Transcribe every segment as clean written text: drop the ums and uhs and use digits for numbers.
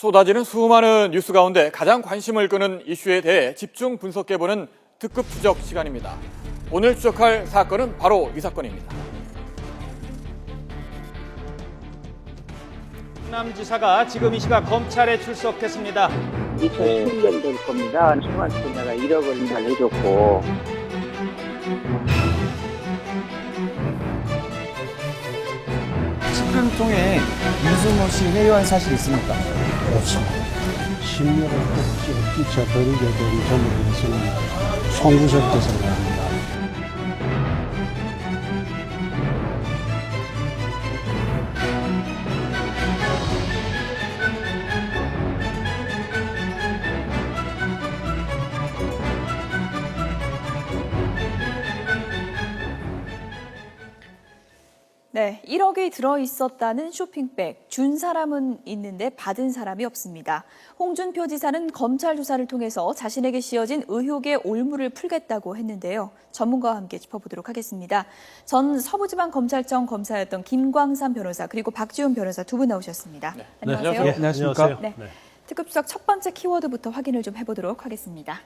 쏟아지는 수많은 뉴스 가운데 가장 관심을 끄는 이슈에 대해 집중 분석해보는 특급 추적 시간입니다. 오늘 추적할 사건은 바로 이 사건입니다. 충남지사가 지금 이 시각 검찰에 출석했습니다. 2011년 될 겁니다. 총괄팀 내가 1억을 날려줬고. 측근 통해 윤승호 씨 회유한 사실 있습니까? 없습니다. 심려를 끼쳐버리게 된 점을 있습니다. 송구석 대사가 합니다. 네, 1억이 들어있었다는 쇼핑백. 준 사람은 있는데 받은 사람이 없습니다. 홍준표 지사는 검찰 조사를 통해서 자신에게 씌어진 의혹의 올무를 풀겠다고 했는데요. 전문가와 함께 짚어보도록 하겠습니다. 전 서부지방검찰청 검사였던 김광삼 변호사 그리고 박지훈 변호사 두 분 나오셨습니다. 네. 안녕하세요. 네, 안녕하십니까? 네. 특급 추적 첫 번째 키워드부터 확인을 좀 해보도록 하겠습니다.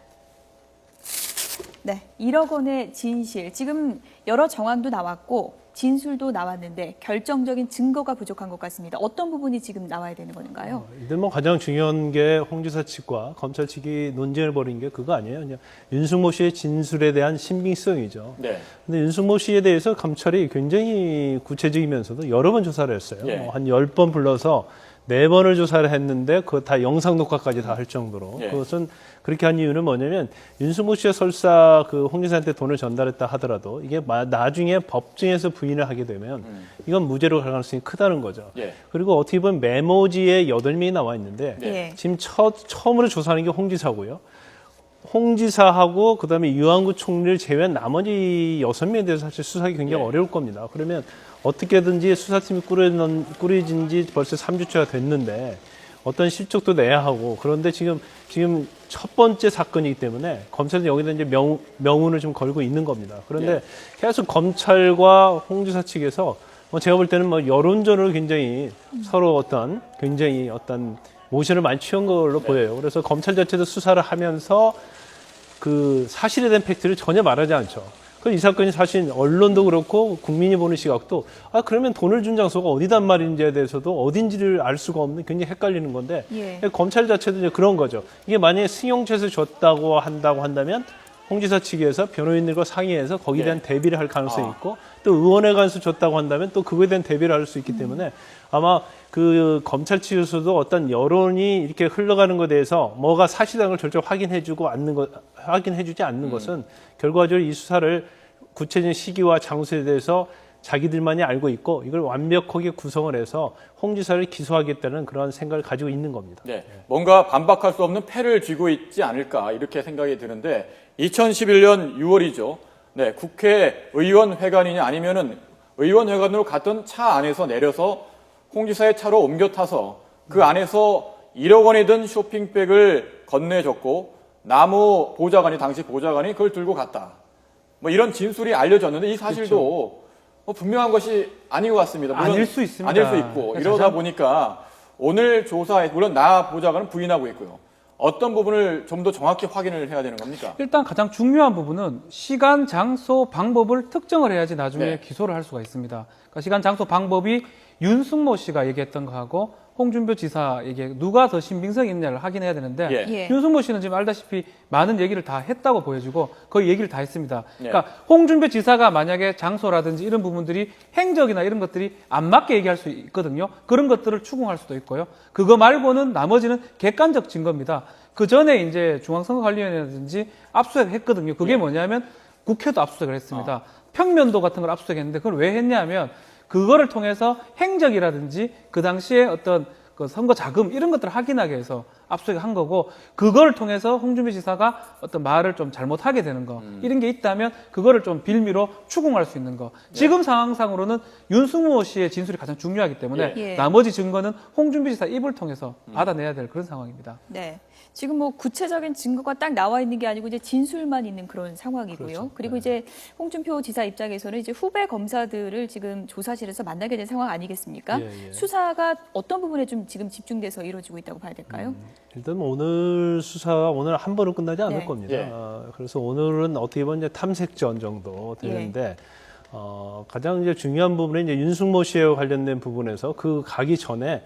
네, 1억 원의 진실. 지금 여러 정황도 나왔고 진술도 나왔는데 결정적인 증거가 부족한 것 같습니다. 어떤 부분이 지금 나와야 되는 건가요? 이들 뭐 가장 중요한 게 홍 지사 측과 검찰 측이 논쟁을 벌인 게 그거 아니에요. 그냥 윤승모 씨의 진술에 대한 신빙성이죠. 네. 근데 윤승모 씨에 대해서 검찰이 굉장히 구체적이면서도 여러 번 조사를 했어요. 예. 한 10번 불러서 4번을 조사를 했는데 그거 다 영상 녹화까지 다 할 정도로. 예. 그것은 그렇게 한 이유는 뭐냐면 윤승모 씨가 설사 그 홍 지사한테 돈을 전달했다 하더라도 이게 나중에 법정에서 부인을 하게 되면 이건 무죄로 갈 가능성이 크다는 거죠. 예. 그리고 어떻게 보면 메모지에 8명이 나와 있는데 예. 지금 처음으로 조사하는 게 홍 지사고요. 홍 지사하고 그다음에 유한구 총리를 제외한 나머지 6명에 대해서 사실 수사하기 굉장히 예. 어려울 겁니다. 그러면 어떻게든지 수사팀이 꾸려진 지 벌써 3주차가 됐는데 어떤 실적도 내야 하고 그런데 지금 첫 번째 사건이기 때문에 검찰은 여기다 이제 명운을 좀 걸고 있는 겁니다. 그런데 예. 계속 검찰과 홍 지사 측에서 제가 볼 때는 여론전으로 굉장히 서로 굉장히 모션을 많이 취한 걸로 보여요. 그래서 검찰 자체도 수사를 하면서 그 사실에 대한 팩트를 전혀 말하지 않죠. 그래서 이 사건이 사실 언론도 그렇고 국민이 보는 시각도 그러면 돈을 준 장소가 어디단 말인지에 대해서도 어딘지를 알 수가 없는 굉장히 헷갈리는 건데 예. 검찰 자체도 이제 그런 거죠. 이게 만약에 승용차에서 줬다고 한다면 홍 지사 측에서 변호인들과 상의해서 거기에 대한 대비를 할 가능성이 있고 또 의원회 관에서 줬다고 한다면 또 그거에 대한 대비를 할 수 있기 때문에 아마 그 검찰 측에서도 어떤 여론이 이렇게 흘러가는 것에 대해서 뭐가 사실상을 절대 확인해주지 않는 것은 결과적으로 이 수사를 구체적인 시기와 장소에 대해서 자기들만이 알고 있고 이걸 완벽하게 구성을 해서 홍 지사를 기소하겠다는 그런 생각을 가지고 있는 겁니다. 네. 뭔가 반박할 수 없는 패를 쥐고 있지 않을까 이렇게 생각이 드는데 2011년 6월이죠. 네, 국회의원회관이냐 아니면은 의원회관으로 갔던 차 안에서 내려서 홍 지사의 차로 옮겨 타서 그 안에서 1억 원이 든 쇼핑백을 건네줬고 당시 보좌관이 그걸 들고 갔다. 이런 진술이 알려졌는데 이 사실도 분명한 것이 아닌 것 같습니다. 물론 아닐 수 있습니다. 아닐 수 있고 이러다 보니까 오늘 조사에 물론 나 보좌관은 부인하고 있고요. 어떤 부분을 좀 더 정확히 확인을 해야 되는 겁니까? 일단 가장 중요한 부분은 시간, 장소, 방법을 특정을 해야지 나중에 네. 기소를 할 수가 있습니다. 그러니까 시간, 장소, 방법이 윤승모 씨가 얘기했던 거하고 홍준표 지사에게 누가 더 신빙성이 있느냐를 확인해야 되는데 예. 윤승모 씨는 지금 알다시피 많은 얘기를 다 했다고 보여지고 거의 얘기를 다 했습니다. 예. 그러니까 홍준표 지사가 만약에 장소라든지 이런 부분들이 행적이나 이런 것들이 안 맞게 얘기할 수 있거든요. 그런 것들을 추궁할 수도 있고요. 그거 말고는 나머지는 객관적 증거입니다. 그 전에 이제 중앙선거관리위원회라든지 압수수색을 했거든요. 그게 뭐냐면 국회도 압수수색을 했습니다. 평면도 같은 걸 압수수색했는데 그걸 왜 했냐면 그거를 통해서 행적이라든지 그 당시에 어떤 그 선거 자금 이런 것들을 확인하기 위해서 압수수색을 한 거고 그거를 통해서 홍준표 지사가 어떤 말을 좀 잘못하게 되는 거 이런 게 있다면 그거를 좀 빌미로 추궁할 수 있는 거 지금 상황상으로는 윤승호 씨의 진술이 가장 중요하기 때문에 예. 나머지 증거는 홍준표 지사 입을 통해서 받아내야 될 그런 상황입니다. 네. 지금 구체적인 증거가 딱 나와 있는 게 아니고 이제 진술만 있는 그런 상황이고요. 그렇죠. 그리고 이제 홍준표 지사 입장에서는 이제 후배 검사들을 지금 조사실에서 만나게 된 상황 아니겠습니까? 예, 예. 수사가 어떤 부분에 좀 지금 집중돼서 이루어지고 있다고 봐야 될까요? 일단 오늘 수사가 오늘 한 번은 끝나지 않을 네. 겁니다. 예. 그래서 오늘은 어떻게 보면 이제 탐색전 정도 되는데 가장 이제 중요한 부분은 이제 윤승모 씨와 관련된 부분에서 그 가기 전에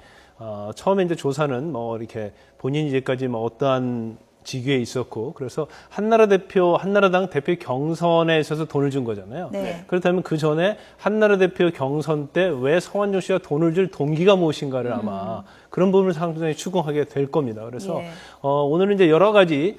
처음에 이제 조사는 뭐 이렇게 본인이 이제까지 뭐 어떠한 직위에 있었고 그래서 한나라당 대표 경선에 있어서 돈을 준 거잖아요. 네. 그렇다면 그 전에 한나라 대표 경선 때 왜 성완종 씨가 돈을 줄 동기가 무엇인가를 아마 그런 부분을 상당히 추궁하게 될 겁니다. 그래서 예. 오늘은 이제 여러 가지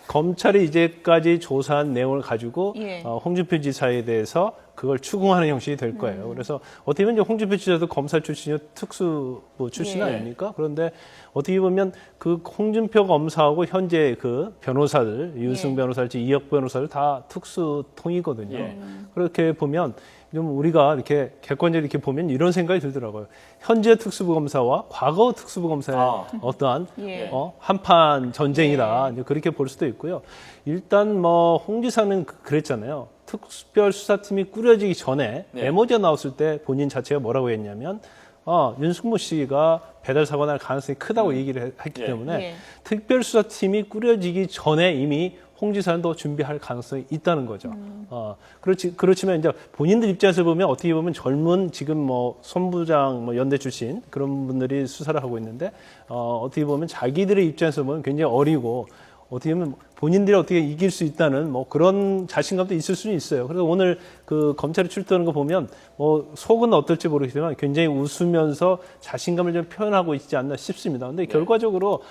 검찰이 이제까지 조사한 내용을 가지고 예. 홍준표 지사에 대해서 그걸 추궁하는 형식이 될 거예요. 그래서 어떻게 보면 이제 홍준표 지사도 검사 출신이요 특수부 출신 예. 아닙니까? 그런데 어떻게 보면 그 홍준표 검사하고 현재 그 변호사들 유승 예. 변호사랄지 이혁 변호사를 다 특수통이거든요. 예. 그렇게 보면 좀 우리가 이렇게 객관적으로 이렇게 보면 이런 생각이 들더라고요. 현재 특수부 검사와 과거 특수부 검사의 어떠한 예. 한판 전쟁이다. 이제 그렇게 볼 수도 있고요. 일단 뭐 홍 지사는 그랬잖아요. 특별수사팀이 꾸려지기 전에 네. 메모지가 나왔을 때 본인 자체가 뭐라고 했냐면 윤승모 씨가 배달 사고 날 가능성이 크다고 얘기를 했기 예. 때문에 예. 특별수사팀이 꾸려지기 전에 이미 홍 지사는 더 준비할 가능성이 있다는 거죠. 그렇지만 이제 본인들 입장에서 보면 어떻게 보면 젊은 지금 뭐 손부장 뭐 연대 출신 그런 분들이 수사를 하고 있는데 어떻게 보면 자기들의 입장에서 보면 굉장히 어리고 어떻게 보면 본인들이 어떻게 이길 수 있다는 뭐 그런 자신감도 있을 수는 있어요. 그래서 오늘 그 검찰이 출두하는 거 보면 뭐 속은 어떨지 모르겠지만 굉장히 웃으면서 자신감을 좀 표현하고 있지 않나 싶습니다. 근데 결과적으로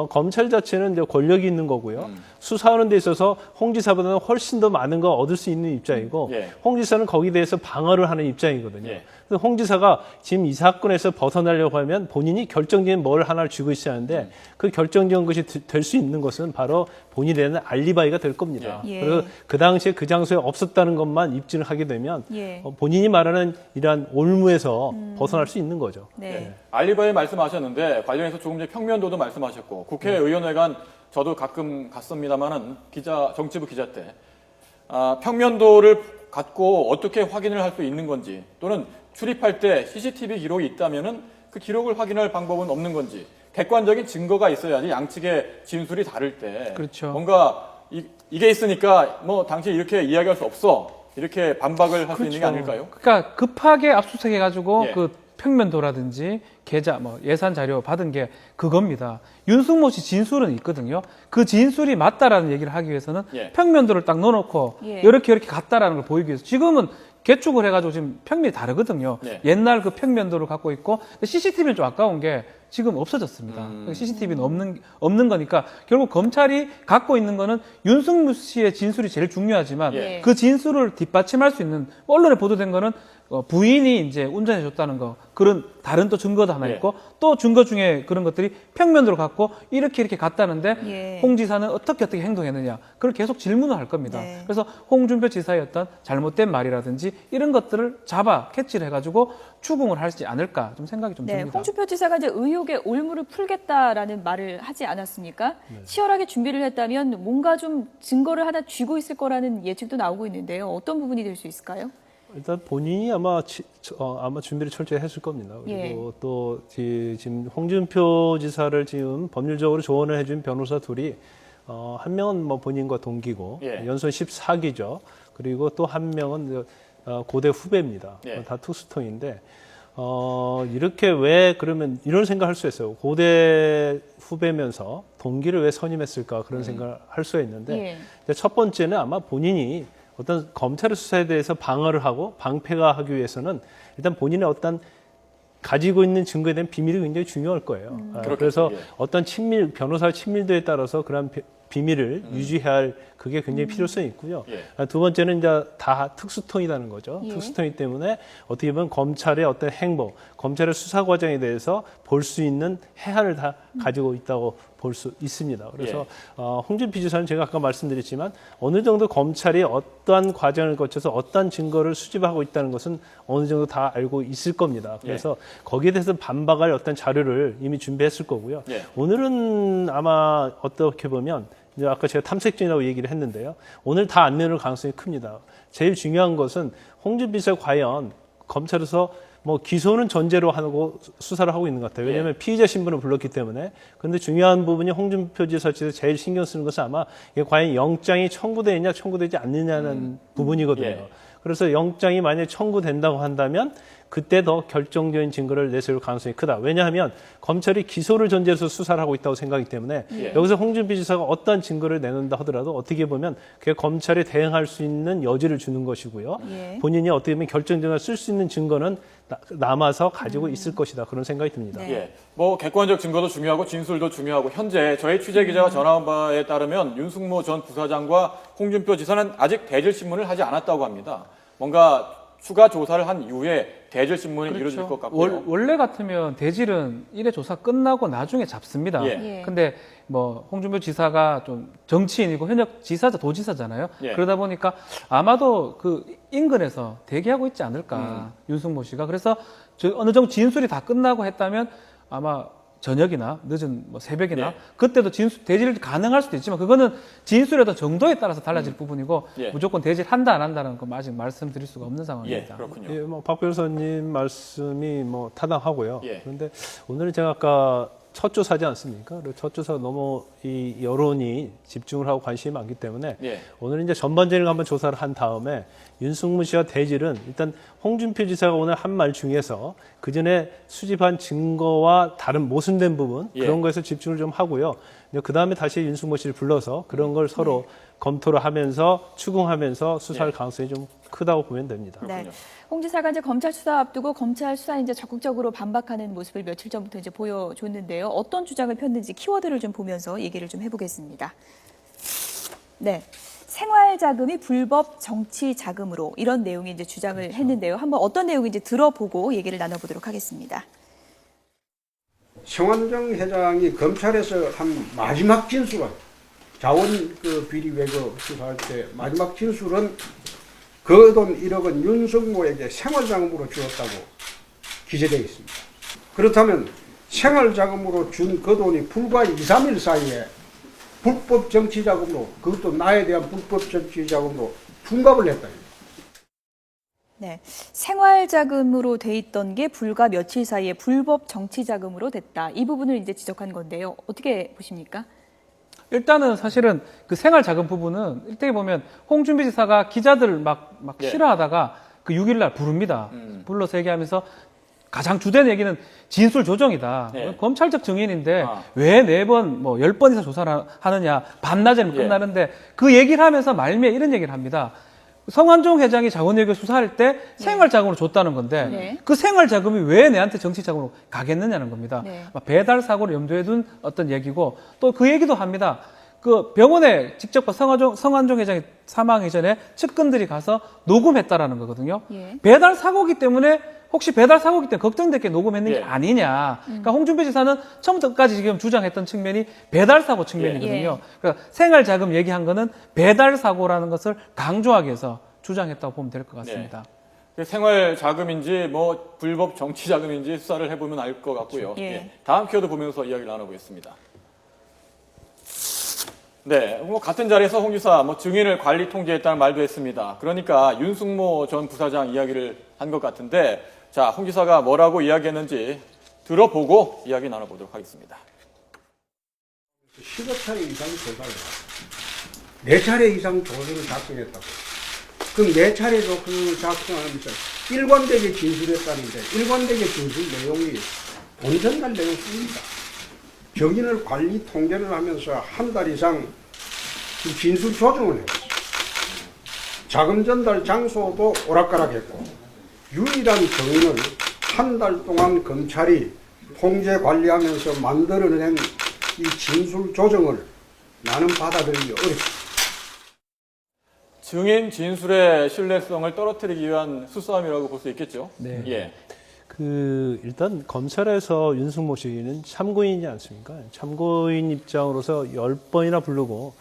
검찰 자체는 이제 권력이 있는 거고요. 수사하는 데 있어서 홍 지사보다는 훨씬 더 많은 거 얻을 수 있는 입장이고 예. 홍 지사는 거기에 대해서 방어를 하는 입장이거든요. 예. 그래서 홍 지사가 지금 이 사건에서 벗어나려고 하면 본인이 결정적인 뭘 하나를 쥐고 있어야 하는데 그 결정적인 것이 될 수 있는 것은 바로 본인에 대한 알리바이가 될 겁니다. 예. 그래서 그 당시에 그 장소에 없었다는 것만 입증을 하게 되면 예. 본인이 말하는 이러한 올무에서 벗어날 수 있는 거죠. 네. 알리바이 말씀하셨는데 관련해서 조금 전에 평면도도 말씀하셨고 국회의원회관 저도 가끔 갔습니다만은 정치부 기자 때 평면도를 갖고 어떻게 확인을 할 수 있는 건지 또는 출입할 때 CCTV 기록이 있다면은 그 기록을 확인할 방법은 없는 건지 객관적인 증거가 있어야지 양측의 진술이 다를 때 그렇죠. 뭔가 이게 있으니까 뭐 당신 이렇게 이야기할 수 없어 이렇게 반박을 할 수 있는 게 아닐까요? 그러니까 급하게 압수수색해가지고 예. 그 평면도라든지 계좌, 뭐 예산 자료 받은 게 그겁니다. 윤승모 씨 진술은 있거든요. 그 진술이 맞다라는 얘기를 하기 위해서는 예. 평면도를 딱 넣어놓고 예. 이렇게 갔다라는 걸 보이기 위해서 지금은 개축을 해가지고 지금 평면이 다르거든요. 예. 옛날 그 평면도를 갖고 있고 CCTV는 좀 아까운 게 지금 없어졌습니다. CCTV는 없는 거니까 결국 검찰이 갖고 있는 거는 윤승모 씨의 진술이 제일 중요하지만 예. 그 진술을 뒷받침할 수 있는 언론에 보도된 거는 부인이 이제 운전해 줬다는 거 그런 다른 또 증거도 하나 예. 있고 또 증거 중에 그런 것들이 평면도로 갖고 이렇게 갔다는데 예. 홍 지사는 어떻게 행동했느냐 그걸 계속 질문을 할 겁니다. 네. 그래서 홍준표 지사의 어떤 잘못된 말이라든지 이런 것들을 캐치를 해가지고 추궁을 하지 않을까 좀 생각이 좀 네, 듭니다. 홍준표 지사가 이제 의혹의 올무를 풀겠다라는 말을 하지 않았습니까? 치열하게 준비를 했다면 뭔가 좀 증거를 하나 쥐고 있을 거라는 예측도 나오고 있는데요. 어떤 부분이 될 수 있을까요? 일단 본인이 아마 준비를 철저히 했을 겁니다. 그리고 예. 또 지금 홍준표 지사를 지금 법률적으로 조언을 해준 변호사 둘이 한 명은 뭐 본인과 동기고 예. 연소 14기죠. 그리고 또 한 명은 고대 후배입니다. 예. 다 특수통인데 이렇게 왜 그러면 이런 생각할 수 있어요. 고대 후배면서 동기를 왜 선임했을까 그런 생각을 할 수가 있는데 예. 첫 번째는 아마 본인이 어떤 검찰의 수사에 대해서 방어를 하고 방패화하기 위해서는 일단 본인의 어떤 가지고 있는 증거에 대한 비밀이 굉장히 중요할 거예요. 그래서 예. 어떤 변호사의 친밀도에 따라서 그런 비밀을 유지해야 할 그게 굉장히 필요성이 있고요. 예. 두 번째는 이제 다 특수통이라는 거죠. 예. 특수통이기 때문에 어떻게 보면 검찰의 어떤 행보, 검찰의 수사 과정에 대해서 볼 수 있는 해안을 다 가지고 있다고 볼 수 있습니다. 그래서 홍준표 지사는 제가 아까 말씀드렸지만 어느 정도 검찰이 어떠한 과정을 거쳐서 어떠한 증거를 수집하고 있다는 것은 어느 정도 다 알고 있을 겁니다. 그래서 거기에 대해서 반박할 어떤 자료를 이미 준비했을 거고요. 예. 오늘은 아마 어떻게 보면 이제 아까 제가 탐색전이라고 얘기를 했는데요. 오늘 다 안 내놓을 가능성이 큽니다. 제일 중요한 것은 홍준표 지사가 과연 검찰에서 뭐 기소는 전제로 하고 수사를 하고 있는 것 같아요. 왜냐하면 피의자 신분을 불렀기 때문에. 그런데 중요한 부분이 홍준표 지사 측에서 제일 신경 쓰는 것은 아마 이게 과연 영장이 청구되느냐 청구되지 않느냐는 부분이거든요. 그래서 영장이 만약에 청구된다고 한다면 그때 더 결정적인 증거를 내세울 가능성이 크다. 왜냐하면 검찰이 기소를 전제로 해서 수사를 하고 있다고 생각하기 때문에 여기서 홍준표 지사가 어떤 증거를 내놓는다 하더라도 어떻게 보면 그게 검찰이 대응할 수 있는 여지를 주는 것이고요. 본인이 어떻게 보면 결정적으로 쓸 수 있는 증거는 남아서 가지고 있을 것이다. 그런 생각이 듭니다. 네. 예, 뭐 객관적 증거도 중요하고 진술도 중요하고 현재 저희 취재 기자가 전화한 바에 따르면 윤승모 전 부사장과 홍준표 지사는 아직 대질 신문을 하지 않았다고 합니다. 뭔가 추가 조사를 한 이후에 대질 신문이 이루어질 것 같고요. 원래 같으면 대질은 1회 조사 끝나고 나중에 잡습니다. 예. 근데 뭐 홍준표 지사가 좀 정치인이고 현역 지사자 도지사잖아요. 예. 그러다 보니까 아마도 그 인근에서 대기하고 있지 않을까 윤승모 씨가. 그래서 어느 정도 진술이 다 끝나고 했다면 아마 저녁이나 늦은 뭐 새벽이나 예. 그때도 대질 가능할 수도 있지만 그거는 진술의 어떤 정도에 따라서 달라질 부분이고 예. 무조건 대질한다 안 한다는 건 아직 말씀드릴 수가 없는 예, 상황입니다. 그렇군요. 예, 뭐 박 변호사님 말씀이 뭐 타당하고요. 예. 그런데 오늘은 제가 아까 첫 조사지 않습니까? 그리고 첫 조사 너무 이 여론이 집중을 하고 관심이 많기 때문에 예. 오늘 이제 전반적인 한번 조사를 한 다음에 윤승무 씨와 대질은 일단 홍준표 지사가 오늘 한 말 중에서 그 전에 수집한 증거와 다른 모순된 부분 예. 그런 거에서 집중을 좀 하고요. 그 다음에 다시 윤승모 씨를 불러서 그런 걸 서로 검토를 하면서 추궁하면서 수사할 가능성이 좀 크다고 보면 됩니다. 네. 홍 지사가 이제 검찰 수사 앞두고 검찰 수사에 이제 적극적으로 반박하는 모습을 며칠 전부터 이제 보여줬는데요. 어떤 주장을 폈는지 키워드를 좀 보면서 얘기를 좀 해보겠습니다. 네. 생활 자금이 불법 정치 자금으로 이런 내용이 이제 주장을 했는데요. 한번 어떤 내용인지 들어보고 얘기를 나눠보도록 하겠습니다. 성완종 회장이 검찰에서 한 마지막 진술은 자원 비리 왜거 수사할 때 마지막 진술은 그 돈 1억은 윤석모에게 생활자금으로 주었다고 기재되어 있습니다. 그렇다면 생활자금으로 준 그 돈이 불과 2, 3일 사이에 불법 정치자금으로 그것도 나에 대한 불법 정치자금으로 둔갑을 했다. 네, 생활 자금으로 돼 있던 게 불과 며칠 사이에 불법 정치 자금으로 됐다. 이 부분을 이제 지적한 건데요. 어떻게 보십니까? 일단은 사실은 그 생활자금 부분은 일대에 보면 홍준표 지사가 기자들 막 예. 싫어하다가 그 6일날 부릅니다. 불러서 얘기하면서 가장 주된 얘기는 진술 조정이다. 예. 검찰적 증인인데 왜 4번, 뭐 10번 이상 조사를 하느냐. 반나절이면 예. 끝나는데 그 얘기를 하면서 말미에 이런 얘기를 합니다. 성완종 회장이 자원외교 수사할 때 생활자금으로 줬다는 건데 네. 그 생활자금이 왜 내한테 정치자금으로 가겠느냐는 겁니다. 네. 배달 사고를 염두에 둔 어떤 얘기고 또 그 얘기도 합니다. 그 병원에 직접 성완종 회장이 사망 이전에 측근들이 가서 녹음했다라는 거거든요. 예. 배달 사고기 때문에 혹시 배달 사고기 때문에 걱정됐게 녹음했는 게 예. 아니냐. 그러니까 홍준표 지사는 처음부터 끝까지 지금 주장했던 측면이 배달 사고 측면이거든요. 예. 그러니까 생활자금 얘기한 거는 배달 사고라는 것을 강조하기 위해서 주장했다고 보면 될 것 같습니다. 생활 자금인지 뭐 불법 정치 자금인지 수사를 해보면 알 것 같고요. 예. 예. 다음 키워드 보면서 이야기를 나눠보겠습니다. 네, 뭐 같은 자리에서 홍 지사 뭐 증인을 관리 통제했다는 말도 했습니다. 그러니까 윤승모 전 부사장 이야기를 한 것 같은데, 자, 홍 지사가 뭐라고 이야기했는지 들어보고 이야기 나눠보도록 하겠습니다. 15차례 이상 조사를 했다. 4차례 이상 조서를 작성했다고. 그럼 4차례도 그 작성하면서 일관되게 진술했다는데 일관되게 진술 내용이 돈 전달 내용뿐입니다. 증인을 관리 통제를 하면서 한 달 이상 진술 조정을 했어요. 자금 전달 장소도 오락가락했고 유일한 증인을 한 달 동안 검찰이 통제 관리하면서 만들어낸 이 진술 조정을 나는 받아들이기 어렵습니다. 증인 진술의 신뢰성을 떨어뜨리기 위한 수싸움이라고 볼 수 있겠죠? 네. 예. 일단 검찰에서 윤승모 씨는 참고인이지 않습니까? 참고인 입장으로서 10번이나 부르고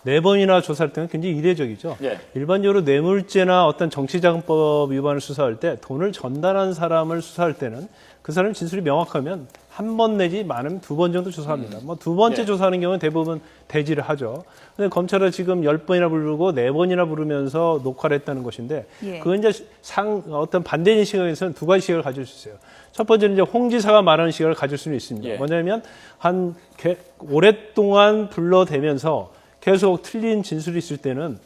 4번이나 조사할 때는 굉장히 이례적이죠. 예. 일반적으로 뇌물죄나 어떤 정치자금법 위반을 수사할 때 돈을 전달한 사람을 수사할 때는 그 사람 진술이 명확하면 한 번 내지 많으면 2번 정도 조사합니다. 뭐 두 번째 예. 조사하는 경우는 대부분 대지를 하죠. 근데 검찰은 지금 10번이나 부르고 4번이나 부르면서 녹화를 했다는 것인데 예. 그건 이제 어떤 반대인 시각에서는 두 가지 시각을 가질 수 있어요. 첫 번째는 이제 홍 지사가 말하는 시각을 가질 수는 있습니다. 예. 뭐냐면 오랫동안 불러대면서 계속 틀린 진술이 있을 때는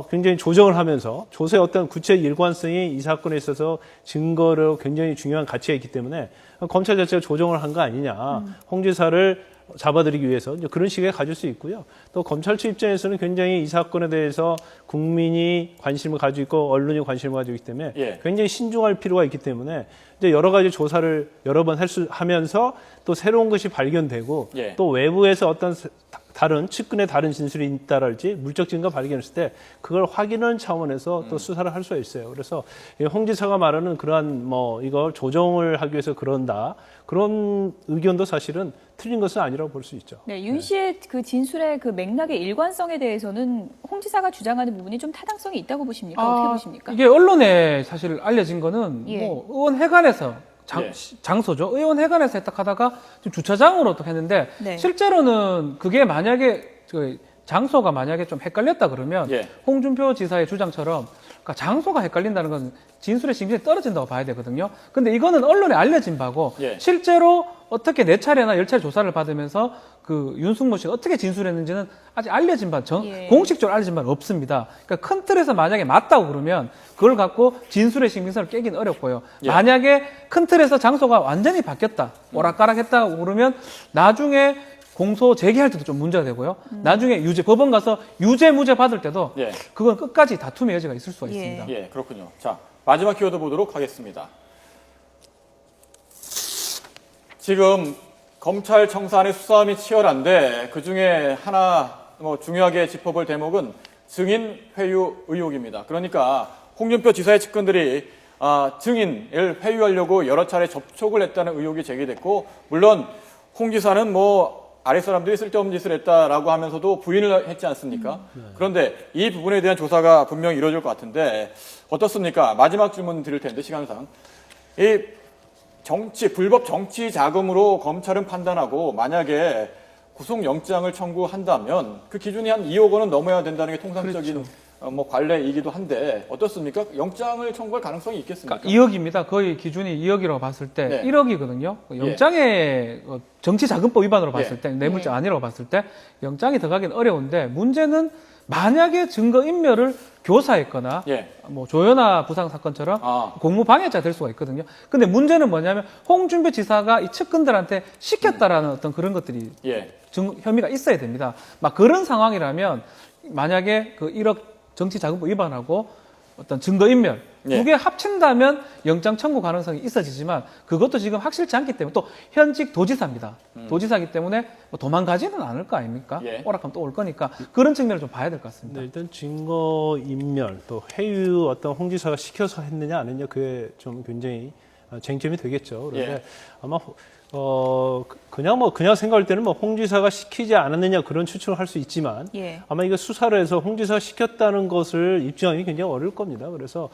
굉장히 조정을 하면서 조사의 어떤 구체 일관성이 이 사건에 있어서 증거로 굉장히 중요한 가치가 있기 때문에 검찰 자체가 조정을 한 거 아니냐. 홍 지사를 잡아들이기 위해서 이제 그런 식의 가질 수 있고요. 또 검찰 측 입장에서는 굉장히 이 사건에 대해서 국민이 관심을 가지고 있고 언론이 관심을 가지고 있기 때문에 예. 굉장히 신중할 필요가 있기 때문에 이제 여러 가지 조사를 여러 번 하면서 또 새로운 것이 발견되고 예. 또 외부에서 어떤 다른 측근의 다른 진술이 있다랄지 물적 증거 발견했을 때 그걸 확인하는 차원에서 또 수사를 할 수가 있어요. 그래서 홍 지사가 말하는 그러한 이걸 조정을 하기 위해서 그런다 그런 의견도 사실은 틀린 것은 아니라고 볼 수 있죠. 네, 윤 씨의 그 진술의 그 맥락의 일관성에 대해서는 홍 지사가 주장하는 부분이 좀 타당성이 있다고 보십니까? 어떻게 보십니까? 이게 언론에 사실 알려진 거는 예. 뭐 의원회관에서 예. 장소죠. 의원회관에서 딱 하다가 지금 주차장으로 또 했는데 네. 실제로는 그게 만약에 장소가 만약에 좀 헷갈렸다 그러면 예. 홍준표 지사의 주장처럼 그러니까 장소가 헷갈린다는 건 진술의 신빙성이 떨어진다고 봐야 되거든요. 근데 이거는 언론에 알려진 바고 예. 실제로 어떻게 4차례나 10차례 조사를 받으면서 그 윤승모 씨가 어떻게 진술했는지는 아직 알려진 바, 예. 공식적으로 알려진 바는 없습니다. 그러니까 큰 틀에서 만약에 맞다고 그러면 그걸 갖고 진술의 신빙성을 깨기는 어렵고요. 예. 만약에 큰 틀에서 장소가 완전히 바뀌었다, 오락가락했다고 그러면 나중에 공소 제기할 때도 좀 문제가 되고요. 나중에 법원 가서 유죄, 무죄 받을 때도 예. 그건 끝까지 다툼의 여지가 있을 수가 예. 있습니다. 예, 그렇군요. 자, 마지막 키워드 보도록 하겠습니다. 지금 검찰청사안의 수사함이 치열한데 그 중에 하나 중요하게 짚어볼 대목은 증인 회유 의혹입니다. 그러니까 홍준표 지사의 측근들이 증인을 회유하려고 여러 차례 접촉을 했다는 의혹이 제기됐고, 물론 홍 지사는 아랫사람들이 쓸데없는 짓을 했다라고 하면서도 부인을 했지 않습니까? 그런데 이 부분에 대한 조사가 분명히 이루어질 것 같은데 어떻습니까? 마지막 질문 드릴 텐데 시간상. 이 불법 정치 자금으로 검찰은 판단하고 만약에 구속영장을 청구한다면 그 기준이 한 2억 원은 넘어야 된다는 게 통상적인 관례이기도 한데 어떻습니까? 영장을 청구할 가능성이 있겠습니까? 그러니까 2억입니다. 거의 기준이 2억이라고 봤을 때 네. 1억이거든요. 영장의 정치자금법 위반으로 봤을 예. 때, 뇌물죄 아니라고 봤을 때 영장이 들어가기는 어려운데 문제는 만약에 증거인멸을 교사했거나 예. 조현아 부상 사건처럼 공무방해자 될 수가 있거든요. 근데 문제는 뭐냐면 홍준표 지사가 이 측근들한테 시켰다라는 어떤 그런 것들이 예. 혐의가 있어야 됩니다. 막 그런 상황이라면 만약에 그 1억 정치자금법 위반하고 어떤 증거인멸 예. 두 개 합친다면 영장 청구 가능성이 있어지지만 그것도 지금 확실치 않기 때문에 또 현직 도지사입니다. 도지사이기 때문에 도망가지는 않을 거 아닙니까? 예. 오락하면 또 올 거니까 그런 측면을 좀 봐야 될 것 같습니다. 네, 일단 증거인멸 또 회유 어떤 홍 지사가 시켜서 했느냐 안 했느냐 그게 좀 굉장히 쟁점이 되겠죠. 그런데 예. 아마 그냥 생각할 때는 홍 지사가 시키지 않았느냐 그런 추측을 할 수 있지만 예. 아마 이거 수사를 해서 홍 지사가 시켰다는 것을 입증하기 굉장히 어려울 겁니다. 그래서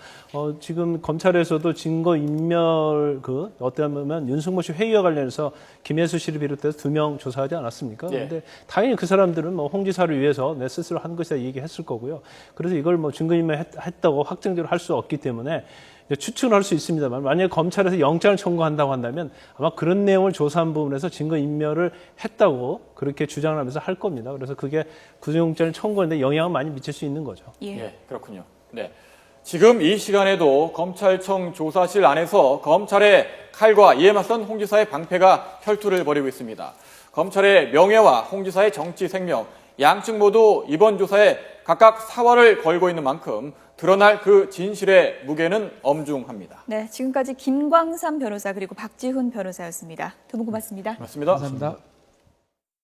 지금 검찰에서도 증거인멸 어떻게 보면 윤승모 씨 회의와 관련해서 김혜수 씨를 비롯해서 2명 조사하지 않았습니까? 예. 그런데 당연히 그 사람들은 홍 지사를 위해서 내 스스로 한 것이다 얘기했을 거고요. 그래서 이걸 증거인멸 했다고 확정적으로 할 수 없기 때문에 추측을 할 수 있습니다만 만약에 검찰에서 영장을 청구한다고 한다면 아마 그런 내용을 조사한 부분에서 증거인멸을 했다고 그렇게 주장을 하면서 할 겁니다. 그래서 그게 구속영장을 청구하는데 영향을 많이 미칠 수 있는 거죠. 예, 그렇군요. 네. 지금 이 시간에도 검찰청 조사실 안에서 검찰의 칼과 이에 맞선 홍 지사의 방패가 혈투를 벌이고 있습니다. 검찰의 명예와 홍 지사의 정치 생명, 양측 모두 이번 조사에 각각 사활을 걸고 있는 만큼 드러날 그 진실의 무게는 엄중합니다. 네, 지금까지 김광삼 변호사 그리고 박지훈 변호사였습니다. 두 분 고맙습니다. 고맙습니다. 감사합니다.